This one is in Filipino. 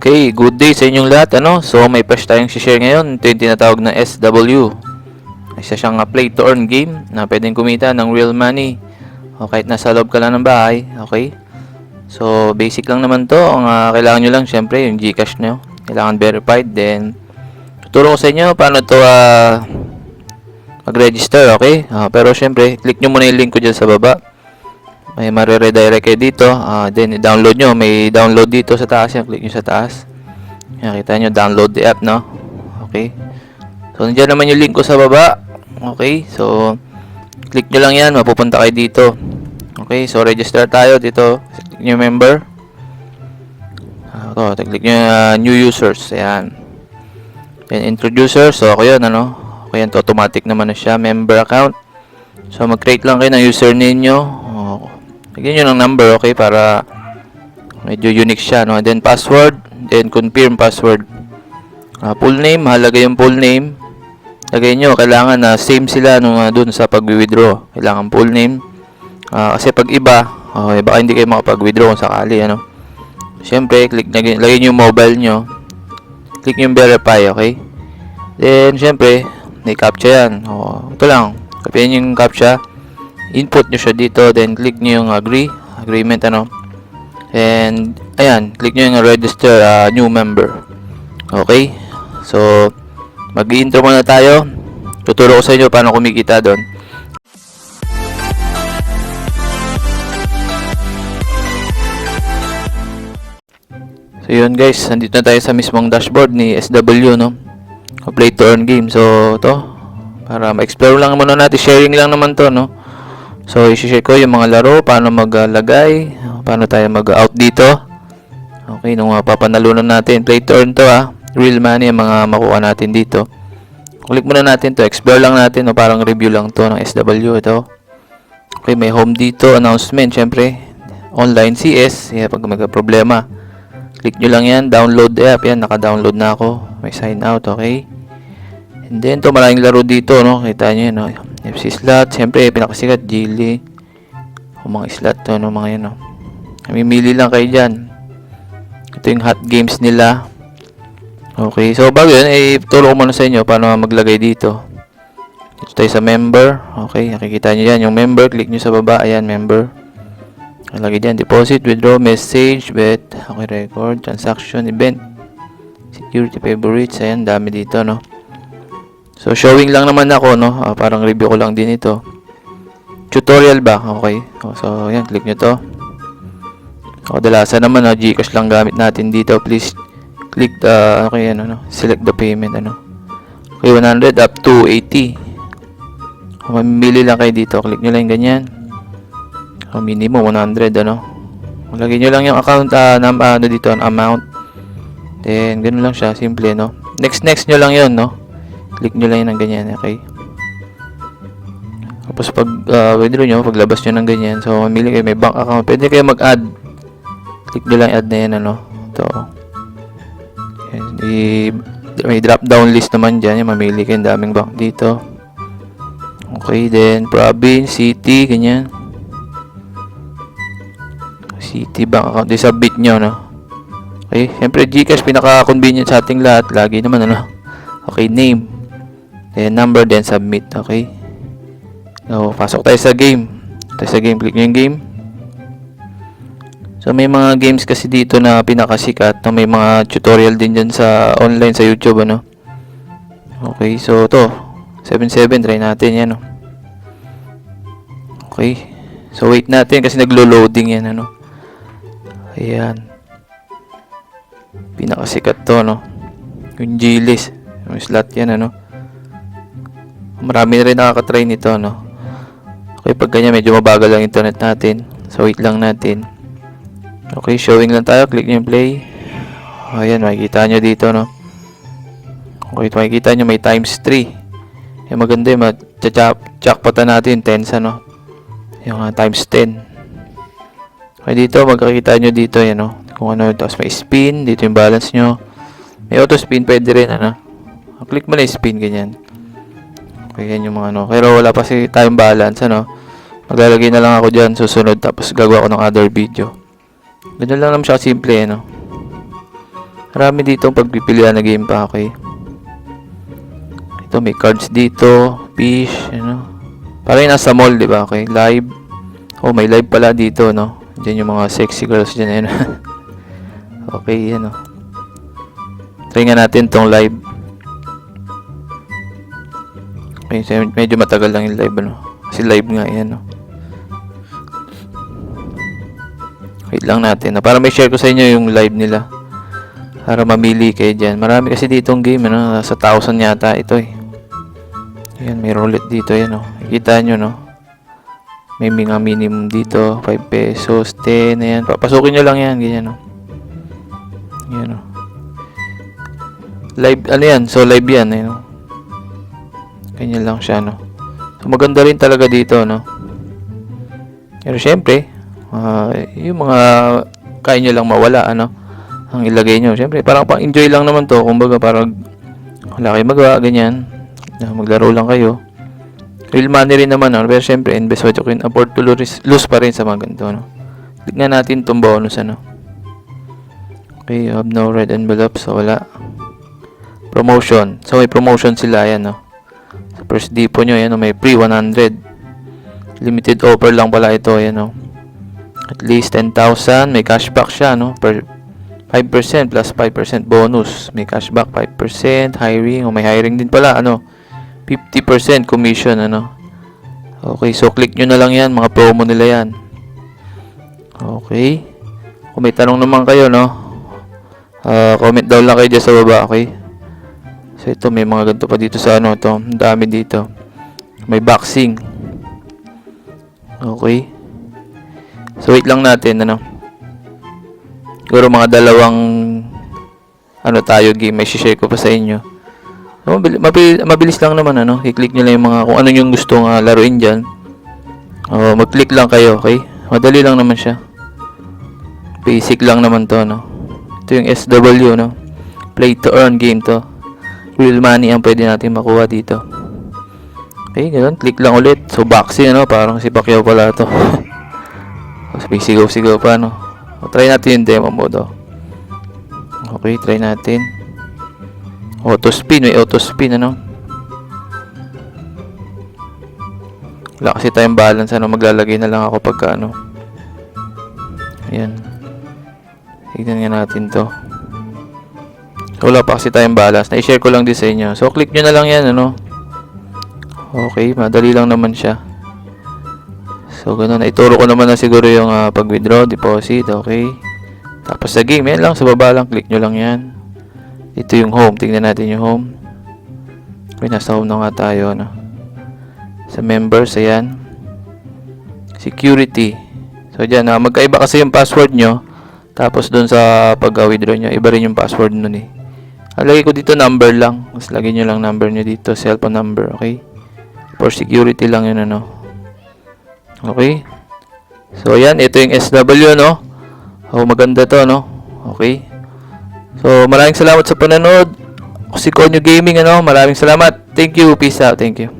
Okay, good day sa inyong lahat, ano? So, may fresh tayong share ngayon. Ito yung tinatawag na SW. Isa siyang play to earn game na pwedeng kumita ng real money. O kahit nasa loob ka lang ng bahay, okay? So, basic lang naman to. Ang kailangan nyo lang, syempre, yung Gcash nyo. Kailangan verified. Then, tuturo ko sa inyo paano to mag-register, okay? Pero syempre, click nyo muna yung link ko dyan sa baba. May mare-redirect kayo dito. Then, download nyo. May download dito sa taas. Yan, click nyo sa taas. Yan, kita nyo, download the app, no? Okay. So, nandiyan naman yung link ko sa baba. Okay. So, click nyo lang yan. Mapupunta kayo dito. Okay. So, register tayo dito. Click nyo member. Click nyo new users. Ayan. Then, introducer. So, ako yun, ano? Okay, yan. Automatic naman na siya. Member account. So, mag-create lang kayo ng username nyo. Lagyan nyo ng number, okay, para medyo unique siya, no? Then password, then confirm password. Full name, mahalaga yung full name. Lagay nyo, kailangan na same sila nung dun sa pag-withdraw. Kailangan full name. Kasi pag iba, okay, baka hindi kayo makapag-withdraw kung sakali, ano. Siyempre, lagay nyo yung mobile nyo. Click nyo yung verify, okay. Then, siyempre, may captcha yan. Ito lang, copyin yung captcha. Input nyo siya dito, then click nyo yung agreement, ano. And, ayan, click nyo yung register new member. Okay. So, mag-i-intro muna tayo. Tuturo ko sa inyo paano kumikita doon. So, yun guys, nandito na tayo sa mismong dashboard ni SW, no. Play to earn game. So, to para ma-explore lang muna natin, sharing lang naman to, no. So, i-share ko yung mga laro, paano maglagay, paano tayo mag-out dito. Okay, nung papanalunan natin, play to earn to, real money ang mga makuha natin dito. Click muna natin to, explore lang natin, no, parang review lang to ng SW ito. Okay, may home dito, announcement, syempre, online CS, pag may problema. Click nyo lang yan, download the app, yan, naka-download na ako, may sign out, okay. And then, to maraming laro dito, no, kita nyo yun, no. FC slot, siyempre pinakasikat, Gili. O mga slot to, no, mga yan, no. Mamimili lang kayo dyan. Ito yung hot games nila. Okay, so bago yun, turo ko muna sa inyo paano maglagay dito. Dito tayo sa member. Okay, nakikita nyo yan, yung member, click nyo sa baba, ayan, member. Lagay dyan, deposit, withdraw, message, bet, okay, record, transaction, event, security, favorites, ayan, dami dito, no. So, showing lang naman ako, no? Parang review ko lang din ito. Tutorial ba? Okay. So, yan. Click nyo to. Kadalasan naman, Gcash lang gamit natin dito. Please click the, okay, ano, select the payment, ano. Okay, 100 up to 80. Mamimili lang kayo dito. Click nyo lang yung ganyan. Minimum 100, ano. Lagyan nyo lang yung account, ano dito, amount. Then, ganun lang siya. Simple, no. Next nyo lang yun, no. Click nyo lang yun ng ganyan, okay. Tapos pag withdraw nyo, paglabas nyo ng ganyan, so mamili kayo, may bank account, pwede kayo mag-add. Click nyo lang add na yan, ano. Ito. May drop down list naman dyan, mamili kayo, daming bank dito. Okay, then province, city, ganyan. City bank account, di submit nyo, no. Okay, syempre Gcash, pinaka-convenient sa ating lahat, lagi naman, ano. Okay, name. Then number, then submit, okay. So, pasok tayo sa game. Click nyo yung game. So, may mga games kasi dito na pinakasikat. No? May mga tutorial din dyan sa online, sa YouTube, ano. Okay, so to 7-7, try natin yan, no. Okay. So, wait natin kasi naglo-loading yan, ano. Ayan. Pinakasikat to, no. Yung G-list. Yung slot yan, ano. Marami na rin nakaka-try nito, no. Okay, pag ganyan, medyo mabagal ang internet natin. So, wait lang natin. Okay, showing lang tayo. Click nyo yung play. Ayan, makikita nyo dito, no. Okay, makikita nyo may times 3. Yung maganda yung jackpotan natin, 10, ano. Yung times 10. Okay, dito, magkakita nyo dito, yan, no. Kung ano, tapos may spin. Dito yung balance nyo. May auto spin, pwede rin, ano. Click mo na yung spin, ganyan. Okay, yan yung mga ano. Pero wala pa si time balance, ano. Maglalagay na lang ako dyan, susunod. Tapos gagawa ko ng other video. Ganyan lang naman siya simple, ano. Marami dito pagpipilian na game pa, okay. Ito may cards dito, fish, ano. Parang nasa mall, di ba? Okay, live. Oh, may live pala dito, no. Diyan yung mga sexy girls diyan, ayun. Okay, yan, oh. Try nga natin tong live. Okay, so medyo matagal lang yung live, ano. Kasi live nga, yan, no. Wait lang natin, no? Para may share ko sa inyo yung live nila. Para mamili kayo dyan. Marami kasi ditong game, ano. Sa 1,000 yata ito, eh. Ayan, may roulette dito, yan, oh. Kita nyo, no. May mga minimum dito, 5 pesos, 10, ayan. Papasukin nyo lang yan, ganyan, no. Ayan, no. Live, ano yan? So, live yan, ayan, no. Ganyan lang siya, no. So, maganda rin talaga dito, no. Pero, syempre, yung mga kaya nyo lang mawala, ano, ang ilagay nyo. Syempre, parang pang-enjoy lang naman to. Kumbaga, parang wala kayo magawa, ganyan. Maglaro lang kayo. Real money rin naman, no? Pero syempre, invest what you can afford to lose pa rin sa mga ganito, no? Tignan natin itong bonus, ano. Okay, you have no red envelope, so wala. Promotion. So, may promotion sila, yan, no. Sa first depot nyo, yan, no, may free 100. Limited offer lang pala ito, yan, no. At least 10,000. May cashback siya, no. Per 5% plus 5% bonus. May cashback 5%. Hiring. O, may hiring din pala, ano. 50% commission, ano. Okay, so click nyo na lang yan. Mga promo nila yan. Okay. Kung may tanong naman kayo, no. Comment down lang kayo dyan sa baba, okay. So, ito, may mga ganito pa dito sa, ano, ito. Ang dami dito. May boxing. Okay. So, wait lang natin, ano. Siguro mga dalawang, ano tayo, game. May share ko pa sa inyo. So, mabilis lang naman, ano. I-click nyo lang yung mga, kung ano yung gustong laruin dyan. Mag-click lang kayo, okay. Madali lang naman siya. Basic lang naman to, no. Ito yung SW, no. Play to earn game to. Real money ang pwede natin makuha dito. Okay, ganun. Click lang ulit. So, boxing, ano. Parang si Pacquiao pala to. Sigaw-sigaw pa, no. Try natin yung demo mode, oh. Okay, try natin. Auto spin. May auto spin, ano. Wala kasi tayong balance, ano. Maglalagay na lang ako pagka, ano. Ayan. Tignan nga natin to. So, wala pa kasi tayong balance. Na-share ko lang din sa inyo. So, click nyo na lang yan, ano. Okay, madali lang naman siya. So, ganun. Ituro ko naman na siguro yung pag-withdraw, deposit, okay. Tapos sa game, yan lang. Sa baba lang, click nyo lang yan. Ito yung home. Tingnan natin yung home. Okay, nasa home na nga tayo, no. Sa members, ayan. Security. So, dyan, magkaiba kasi yung password nyo. Tapos, dun sa pag-withdraw nyo, iba rin yung password nun, eh. Lagay ko dito number lang. Mas lagay nyo lang number nyo dito. Cellphone number, okay. For security lang yun, ano. Okay. So, ayan. Ito yung SW, no. Oh, maganda to, no. Okay. So, maraming salamat sa panonood. Ako si Konyo Gaming, ano. Maraming salamat. Thank you. Peace out. Thank you.